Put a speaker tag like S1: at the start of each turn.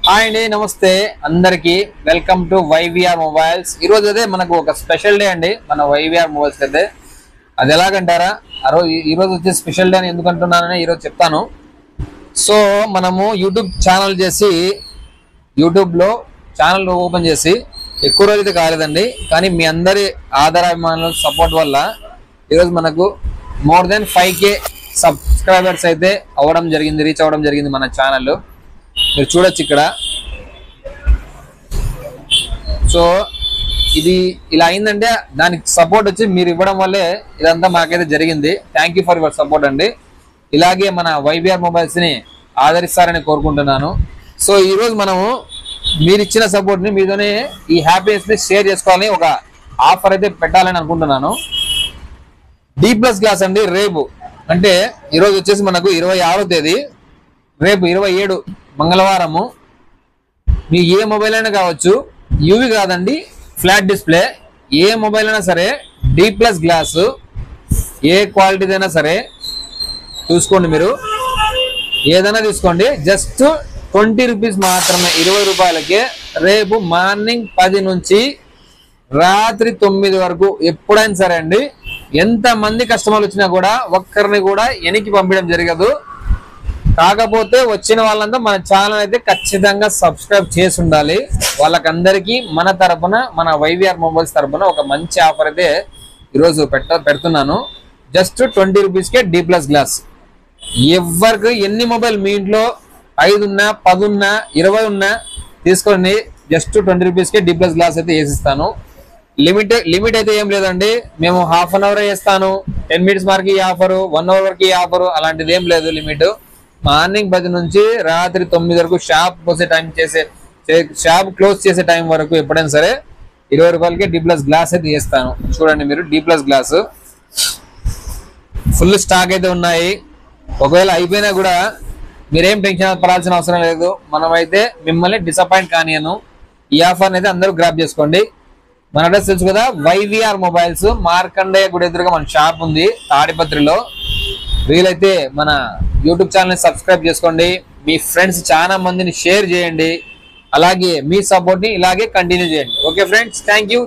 S1: Hi అండి, నమస్తే అందరికి. Welcome to YVR mobiles. ఈరోజు అయితే మనకు ఒక స్పెషల్ డే అండి మన వైవిఆర్ మొబైల్స్ అయితే. అది ఎలాగంటారా, ఈరోజు వచ్చే స్పెషల్ డే అని ఎందుకంటున్నానని ఈరోజు చెప్తాను. సో మనము యూట్యూబ్ ఛానల్ చేసి యూట్యూబ్లో ఛానల్ ఓపెన్ చేసి ఎక్కువ రోజు అయితే కాలేదండి, కానీ మీ అందరి ఆదరాభిమానుల సపోర్ట్ వల్ల ఈరోజు మనకు మోర్ దెన్ 5K సబ్స్క్రైబర్స్ అయితే రీచ్ అవ్వడం జరిగింది మన ఛానల్. మీరు చూడొచ్చు ఇక్కడ. సో ఇది ఇలా అయిందంటే దానికి సపోర్ట్ వచ్చి మీరు ఇవ్వడం వల్లే ఇదంతా మాకైతే జరిగింది. Thank you for your support అండి. ఇలాగే మన వైవిఆర్ మొబైల్స్ ని ఆదరిస్తారని కోరుకుంటున్నాను. సో ఈరోజు మనము మీరు ఇచ్చిన సపోర్ట్ ని మీతోనే ఈ హ్యాపీనెస్ ని షేర్ చేసుకోవాలని ఒక ఆఫర్ అయితే పెట్టాలని అనుకుంటున్నాను. D+ గ్లాస్ అండి. రేపు అంటే ఈరోజు వచ్చేసి మనకు 26వ తేదీ, రేపు 27 మంగళవారము. మీ ఏ మొబైల్ అయినా కావచ్చు, యూవి కాదండి, ఫ్లాట్ డిస్ప్లే. ఏ మొబైల్ అయినా సరే D+ గ్లాసు ఏ క్వాలిటీదైనా సరే చూసుకోండి. మీరు ఏదైనా తీసుకోండి, జస్ట్ 20 రూపీస్ మాత్రమే, 20 రూపాయలకే. రేపు మార్నింగ్ 10 నుంచి రాత్రి 9 వరకు ఎప్పుడైనా సరే అండి. ఎంతమంది కస్టమర్లు వచ్చినా కూడా ఒక్కరిని కూడా వెనక్కి పంపించడం జరగదు. కాకపోతే వచ్చిన వాళ్ళంతా మన ఛానల్ అయితే ఖచ్చితంగా సబ్స్క్రైబ్ చేసి ఉండాలి. వాళ్ళకందరికీ మన తరపున, మన వైవిఆర్ మొబైల్స్ తరపున ఒక మంచి ఆఫర్ అయితే ఈరోజు పెడుతున్నాను. జస్ట్ 20 రూపీస్కే D+ గ్లాస్. ఎవరికి ఎన్ని మొబైల్ మీ ఇంట్లో 5 ఉన్నా, 10 ఉన్నా, 20 ఉన్నా తీసుకోండి. జస్ట్ 20 రూపీస్కే D+ గ్లాస్ అయితే వేసిస్తాను. లిమిట్ అయితే ఏం లేదండి. మేము హాఫ్ అన్ అవర్ వేస్తాను, 10 మినిట్స్ వరకు ఈ ఆఫరు, 1 అవర్ వరకు ఈ ఆఫరు, అలాంటిది ఏం లేదు లిమిట్. మార్నింగ్ 10 నుంచి రాత్రి 9 వరకు షాప్ క్లోజ్ చేసే టైం వరకు ఎప్పుడైనా సరే 20 రూపాయలకే D+ గ్లాస్ అయితే వేస్తాను. చూడండి మీరు, D+ గ్లాసు ఫుల్ స్టాక్ అయితే ఉన్నాయి. ఒకవేళ అయిపోయినా కూడా మీరేం టెన్షన్ పడాల్సిన అవసరం లేదు. మనమైతే మిమ్మల్ని డిసప్పాయింట్ కానియను. ఈ ఆఫర్ని అయితే అందరూ గ్రాప్ చేసుకోండి. మన అడ్రస్ తెలుసు కదా, వైవిఆర్ మొబైల్స్, మార్కండేయ గుడి ఎదురుగా మన షాప్ ఉంది తాడిపత్రిలో. వీలైతే మన యూట్యూబ్ ఛానల్ని సబ్స్క్రైబ్ చేసుకోండి. మీ ఫ్రెండ్స్ చాలా మందిని షేర్ చేయండి. అలాగే మీ సపోర్ట్ని ఇలాగే కంటిన్యూ చేయండి. Okay friends, thank you.